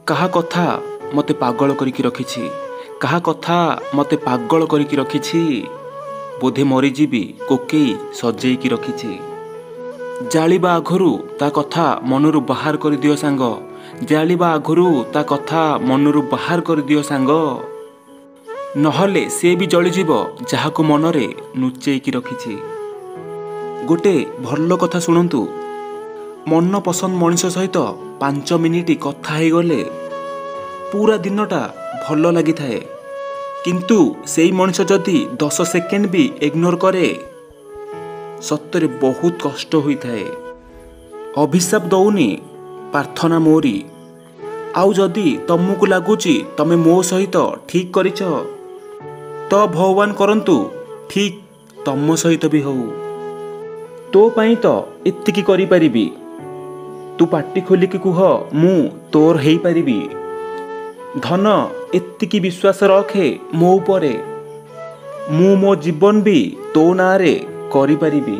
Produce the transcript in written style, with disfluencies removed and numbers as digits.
କାହା କଥା ମୋତେ ପାଗଳ କରିକି ରଖିଛି, କାହା କଥା ମୋତେ ପାଗଳ କରିକି ରଖିଛି। ବୋଧେ ମରିଯିବି କୋକେଇ ସଜେଇକି ରଖିଛି। ଜାଳିବା ଆଗରୁ ତା କଥା ମନରୁ ବାହାର କରିଦିଅ ସାଙ୍ଗ, ଜାଳିବା ଆଗରୁ ତା କଥା ମନରୁ ବାହାର କରିଦିଅ ସାଙ୍ଗ। ନହେଲେ ସେ ବି ଜଳିଯିବ ଯାହାକୁ ମନରେ ଲୁଚେଇକି ରଖିଛି। ଗୋଟେ ଭଲ କଥା ଶୁଣନ୍ତୁ, ମନ ପସନ୍ଦ ମଣିଷ ସହିତ 5 ମିନିଟ୍ କଥା ହେଇଗଲେ ପୁରା ଦିନଟା ଭଲ ଲାଗିଥାଏ। କିନ୍ତୁ ସେଇ ମଣିଷ ଯଦି 10 ସେକେଣ୍ଡ ବି ଇଗ୍ନୋର କରେ ସତରେ ବହୁତ କଷ୍ଟ ହୋଇଥାଏ। ଅଭିଶାପ ଦଉନି, ପ୍ରାର୍ଥନା ମୋରି। ଆଉ ଯଦି ତମକୁ ଲାଗୁଛି ତମେ ମୋ ସହିତ ଠିକ୍ କରିଛ ତ ଭଗବାନ କରନ୍ତୁ ଠିକ୍ ତମ ସହିତ ବି ହଉ। ତୋ ପାଇଁ ତ ଏତିକି କରିପାରିବି, ତୁ ପାଟି ଖୋଲିକି କୁହ ମୁଁ ତୋର ହେଇପାରିବି। ଧନ ଏତିକି ବିଶ୍ୱାସ ରଖେ ମୋ ଉପରେ, ମୁଁ ମୋ ଜୀବନ ବି ତୋ ନାଁରେ କରିପାରିବି।